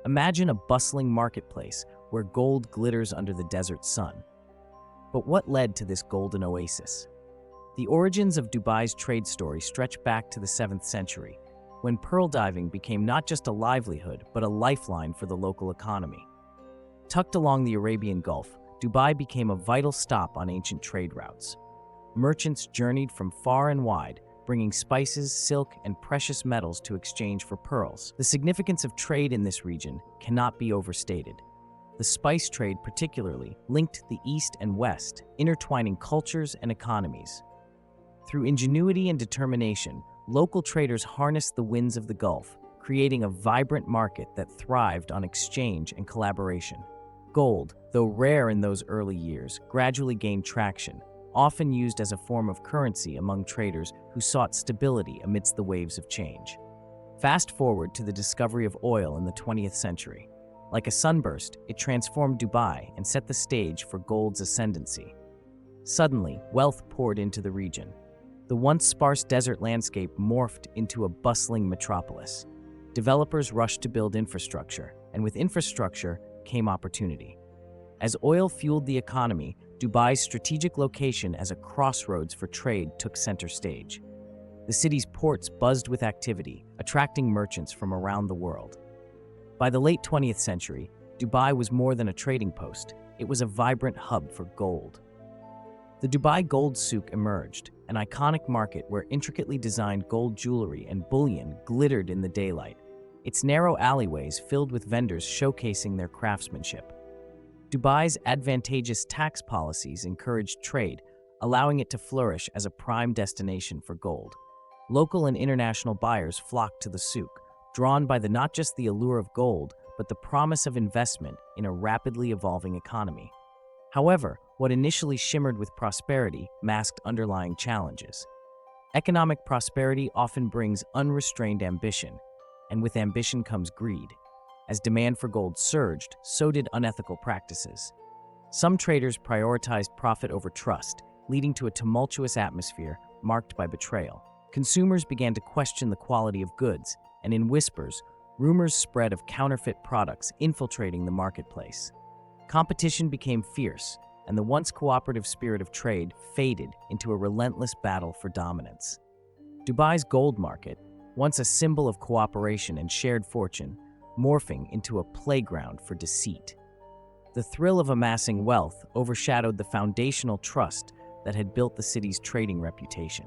Imagine a bustling marketplace where gold glitters under the desert sun. But what led to this golden oasis? The origins of Dubai's trade story stretch back to the 7th century, when pearl diving became not just a livelihood, but a lifeline for the local economy. Tucked along the Arabian Gulf, Dubai became a vital stop on ancient trade routes. Merchants journeyed from far and wide, bringing spices, silk, and precious metals to exchange for pearls. The significance of trade in this region cannot be overstated. The spice trade particularly linked the East and West, intertwining cultures and economies. Through ingenuity and determination, local traders harnessed the winds of the Gulf, creating a vibrant market that thrived on exchange and collaboration. Gold, though rare in those early years, gradually gained traction, often used as a form of currency among traders who sought stability amidst the waves of change. Fast forward to the discovery of oil in the 20th century. Like a sunburst, it transformed Dubai and set the stage for gold's ascendancy. Suddenly, wealth poured into the region. The once sparse desert landscape morphed into a bustling metropolis. Developers rushed to build infrastructure, and with infrastructure came opportunity. As oil fueled the economy, Dubai's strategic location as a crossroads for trade took center stage. The city's ports buzzed with activity, attracting merchants from around the world. By the late 20th century, Dubai was more than a trading post. It was a vibrant hub for gold. The Dubai Gold Souk emerged, an iconic market where intricately designed gold jewelry and bullion glittered in the daylight, its narrow alleyways filled with vendors showcasing their craftsmanship. Dubai's advantageous tax policies encouraged trade, allowing it to flourish as a prime destination for gold. Local and international buyers flocked to the souk, drawn by not just the allure of gold, but the promise of investment in a rapidly evolving economy. However, what initially shimmered with prosperity masked underlying challenges. Economic prosperity often brings unrestrained ambition, and with ambition comes greed. As demand for gold surged, so did unethical practices. Some traders prioritized profit over trust, leading to a tumultuous atmosphere marked by betrayal. Consumers began to question the quality of goods, and in whispers, rumors spread of counterfeit products infiltrating the marketplace. Competition became fierce, and the once cooperative spirit of trade faded into a relentless battle for dominance. Dubai's gold market, once a symbol of cooperation and shared fortune, morphing into a playground for deceit. The thrill of amassing wealth overshadowed the foundational trust that had built the city's trading reputation.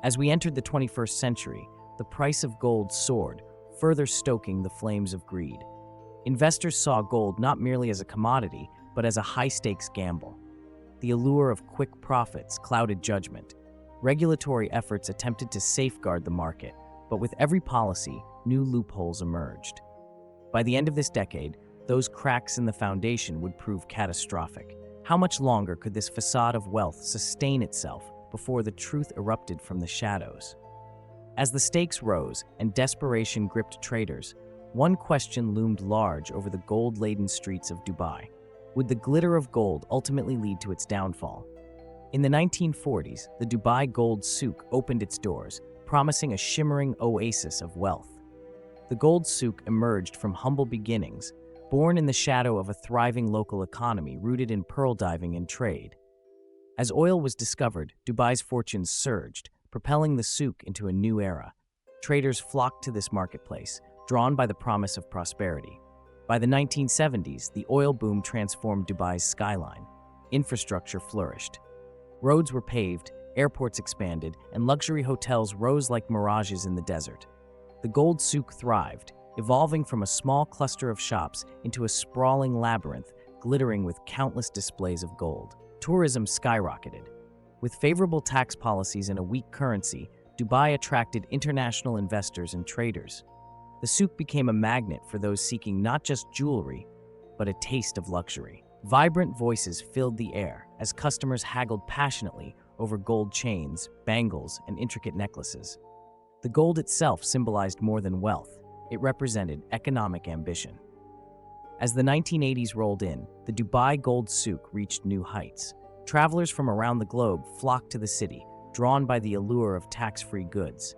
As we entered the 21st century, the price of gold soared, further stoking the flames of greed. Investors saw gold not merely as a commodity, but as a high-stakes gamble. The allure of quick profits clouded judgment. Regulatory efforts attempted to safeguard the market, but with every policy, new loopholes emerged. By the end of this decade, those cracks in the foundation would prove catastrophic. How much longer could this facade of wealth sustain itself before the truth erupted from the shadows? As the stakes rose and desperation gripped traders, one question loomed large over the gold-laden streets of Dubai. Would the glitter of gold ultimately lead to its downfall? In the 1940s, the Dubai Gold Souk opened its doors, promising a shimmering oasis of wealth. The Gold Souk emerged from humble beginnings, born in the shadow of a thriving local economy rooted in pearl diving and trade. As oil was discovered, Dubai's fortunes surged, propelling the souk into a new era. Traders flocked to this marketplace, drawn by the promise of prosperity. By the 1970s, the oil boom transformed Dubai's skyline. Infrastructure flourished. Roads were paved, airports expanded, and luxury hotels rose like mirages in the desert. The Gold Souk thrived, evolving from a small cluster of shops into a sprawling labyrinth glittering with countless displays of gold. Tourism skyrocketed. With favorable tax policies and a weak currency, Dubai attracted international investors and traders. The souk became a magnet for those seeking not just jewelry, but a taste of luxury. Vibrant voices filled the air as customers haggled passionately over gold chains, bangles, and intricate necklaces. The gold itself symbolized more than wealth. It represented economic ambition. As the 1980s rolled in, the Dubai Gold Souk reached new heights. Travelers from around the globe flocked to the city, drawn by the allure of tax-free goods.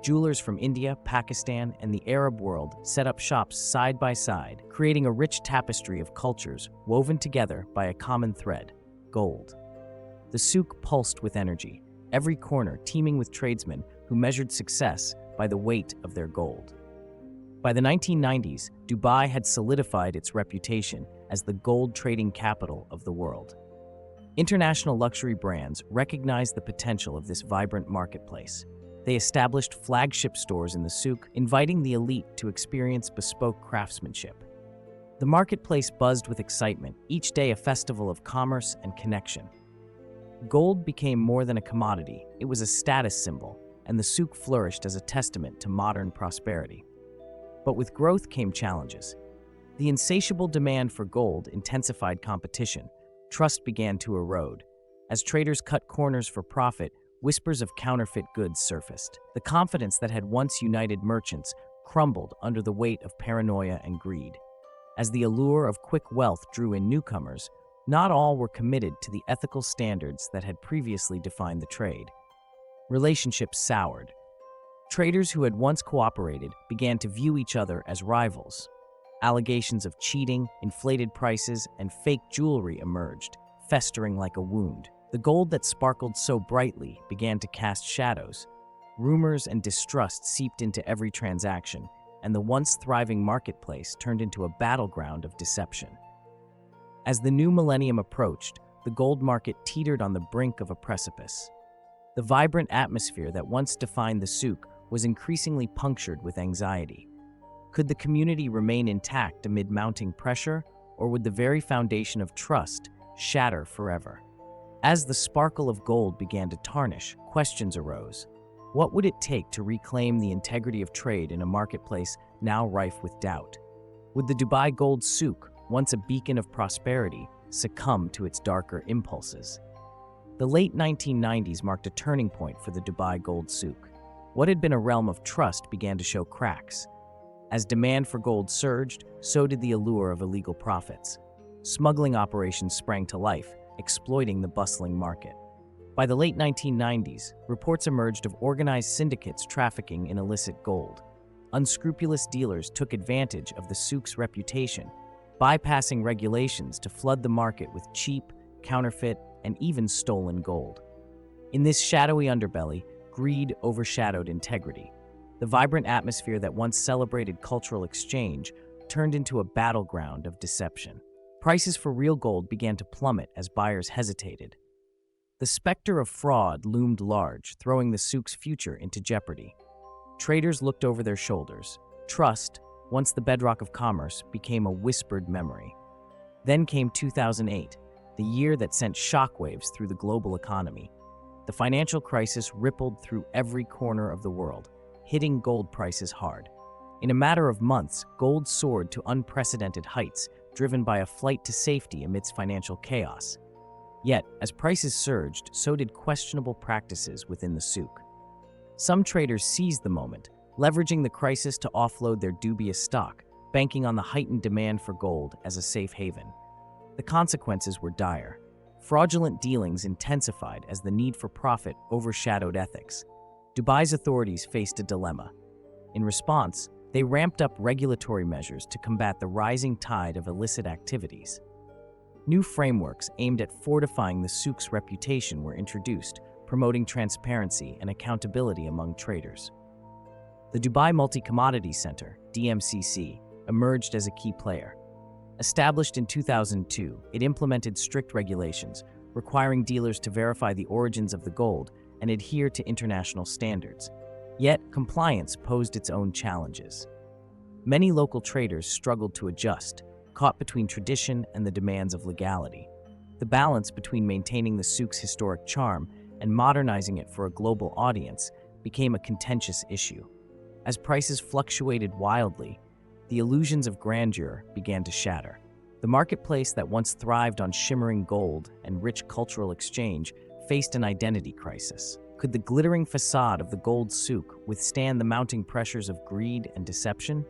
Jewelers from India, Pakistan, and the Arab world set up shops side by side, creating a rich tapestry of cultures woven together by a common thread: gold. The souk pulsed with energy, every corner teeming with tradesmen who measured success by the weight of their gold. By the 1990s, Dubai had solidified its reputation as the gold trading capital of the world. International luxury brands recognized the potential of this vibrant marketplace. They established flagship stores in the souk, inviting the elite to experience bespoke craftsmanship. The marketplace buzzed with excitement, each day a festival of commerce and connection. Gold became more than a commodity, it was a status symbol, and the souk flourished as a testament to modern prosperity. But with growth came challenges. The insatiable demand for gold intensified competition. Trust began to erode. As traders cut corners for profit, whispers of counterfeit goods surfaced. The confidence that had once united merchants crumbled under the weight of paranoia and greed. As the allure of quick wealth drew in newcomers, not all were committed to the ethical standards that had previously defined the trade. Relationships soured. Traders who had once cooperated began to view each other as rivals. Allegations of cheating, inflated prices, and fake jewelry emerged, festering like a wound. The gold that sparkled so brightly began to cast shadows. Rumors and distrust seeped into every transaction, and the once thriving marketplace turned into a battleground of deception. As the new millennium approached, the gold market teetered on the brink of a precipice. The vibrant atmosphere that once defined the souk was increasingly punctured with anxiety. Could the community remain intact amid mounting pressure, or would the very foundation of trust shatter forever? As the sparkle of gold began to tarnish, questions arose. What would it take to reclaim the integrity of trade in a marketplace now rife with doubt? Would the Dubai Gold Souk, once a beacon of prosperity, succumb to its darker impulses? The late 1990s marked a turning point for the Dubai Gold Souk. What had been a realm of trust began to show cracks. As demand for gold surged, so did the allure of illegal profits. Smuggling operations sprang to life, exploiting the bustling market. By the late 1990s, reports emerged of organized syndicates trafficking in illicit gold. Unscrupulous dealers took advantage of the souk's reputation, bypassing regulations to flood the market with cheap, counterfeit, and even stolen gold. In this shadowy underbelly, greed overshadowed integrity. The vibrant atmosphere that once celebrated cultural exchange turned into a battleground of deception. Prices for real gold began to plummet as buyers hesitated. The specter of fraud loomed large, throwing the souk's future into jeopardy. Traders looked over their shoulders. Trust, once the bedrock of commerce, became a whispered memory. Then came 2008, the year that sent shockwaves through the global economy. The financial crisis rippled through every corner of the world, hitting gold prices hard. In a matter of months, gold soared to unprecedented heights, driven by a flight to safety amidst financial chaos. Yet, as prices surged, so did questionable practices within the souk. Some traders seized the moment, leveraging the crisis to offload their dubious stock, banking on the heightened demand for gold as a safe haven. The consequences were dire. Fraudulent dealings intensified as the need for profit overshadowed ethics. Dubai's authorities faced a dilemma. In response, they ramped up regulatory measures to combat the rising tide of illicit activities. New frameworks aimed at fortifying the souk's reputation were introduced, promoting transparency and accountability among traders. The Dubai Multi-Commodity Center, DMCC, emerged as a key player. Established in 2002, it implemented strict regulations, requiring dealers to verify the origins of the gold and adhere to international standards. Yet, compliance posed its own challenges. Many local traders struggled to adjust, caught between tradition and the demands of legality. The balance between maintaining the souk's historic charm and modernizing it for a global audience became a contentious issue. As prices fluctuated wildly, the illusions of grandeur began to shatter. The marketplace that once thrived on shimmering gold and rich cultural exchange faced an identity crisis. Could the glittering facade of the gold souk withstand the mounting pressures of greed and deception?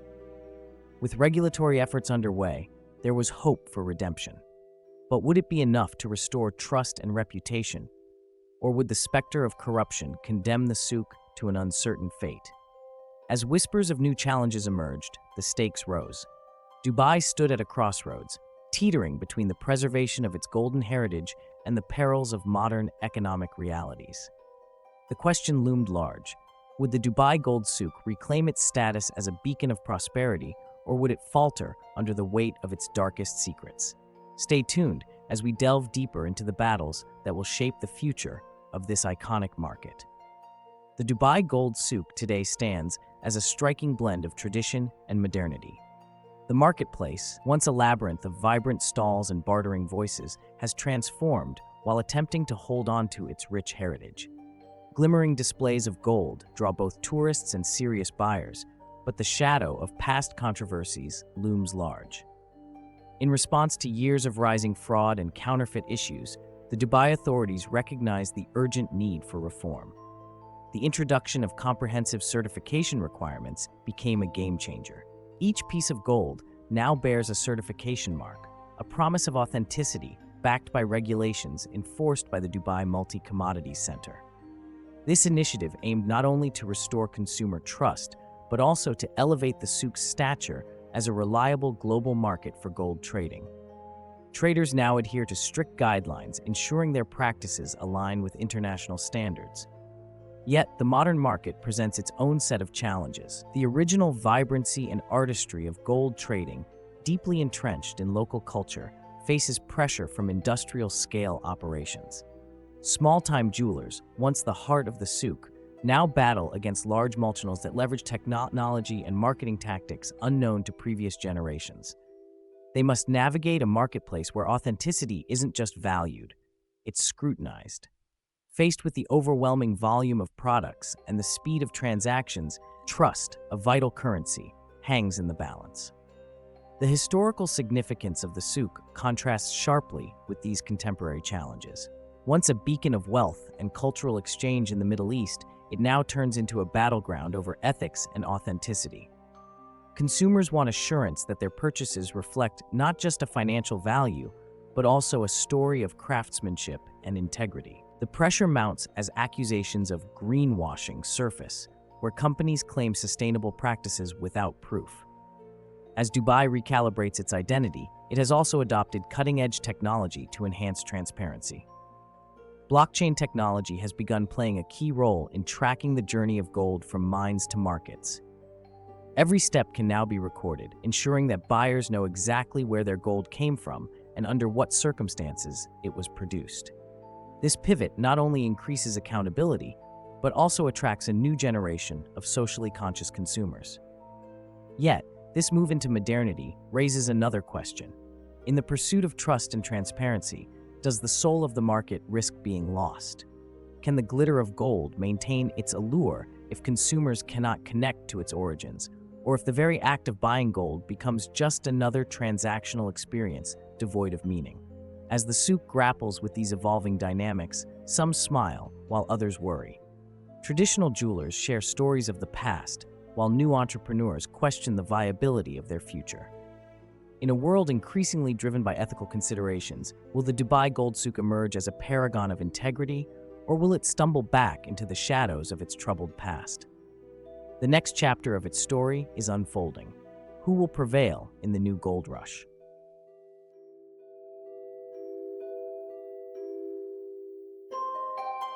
With regulatory efforts underway, there was hope for redemption. But would it be enough to restore trust and reputation? Or would the specter of corruption condemn the souk to an uncertain fate? As whispers of new challenges emerged, the stakes rose. Dubai stood at a crossroads, teetering between the preservation of its golden heritage and the perils of modern economic realities. The question loomed large. Would the Dubai Gold Souk reclaim its status as a beacon of prosperity, or would it falter under the weight of its darkest secrets? Stay tuned as we delve deeper into the battles that will shape the future of this iconic market. The Dubai Gold Souk today stands as a striking blend of tradition and modernity. The marketplace, once a labyrinth of vibrant stalls and bartering voices, has transformed while attempting to hold on to its rich heritage. Glimmering displays of gold draw both tourists and serious buyers, but the shadow of past controversies looms large. In response to years of rising fraud and counterfeit issues, the Dubai authorities recognized the urgent need for reform. The introduction of comprehensive certification requirements became a game-changer. Each piece of gold now bears a certification mark, a promise of authenticity backed by regulations enforced by the Dubai Multi-Commodities Center. This initiative aimed not only to restore consumer trust, but also to elevate the souk's stature as a reliable global market for gold trading. Traders now adhere to strict guidelines, ensuring their practices align with international standards. Yet, the modern market presents its own set of challenges. The original vibrancy and artistry of gold trading, deeply entrenched in local culture, faces pressure from industrial-scale operations. Small-time jewelers, once the heart of the souk, now battle against large multinationals that leverage technology and marketing tactics unknown to previous generations. They must navigate a marketplace where authenticity isn't just valued, it's scrutinized. Faced with the overwhelming volume of products and the speed of transactions, trust, a vital currency, hangs in the balance. The historical significance of the souk contrasts sharply with these contemporary challenges. Once a beacon of wealth and cultural exchange in the Middle East, it now turns into a battleground over ethics and authenticity. Consumers want assurance that their purchases reflect not just a financial value, but also a story of craftsmanship and integrity. The pressure mounts as accusations of greenwashing surface, where companies claim sustainable practices without proof. As Dubai recalibrates its identity, it has also adopted cutting-edge technology to enhance transparency. Blockchain technology has begun playing a key role in tracking the journey of gold from mines to markets. Every step can now be recorded, ensuring that buyers know exactly where their gold came from and under what circumstances it was produced. This pivot not only increases accountability, but also attracts a new generation of socially conscious consumers. Yet, this move into modernity raises another question. In the pursuit of trust and transparency, does the soul of the market risk being lost? Can the glitter of gold maintain its allure if consumers cannot connect to its origins, or if the very act of buying gold becomes just another transactional experience devoid of meaning? As the souk grapples with these evolving dynamics, some smile while others worry. Traditional jewelers share stories of the past, while new entrepreneurs question the viability of their future. In a world increasingly driven by ethical considerations, will the Dubai Gold Souk emerge as a paragon of integrity, or will it stumble back into the shadows of its troubled past? The next chapter of its story is unfolding. Who will prevail in the new gold rush?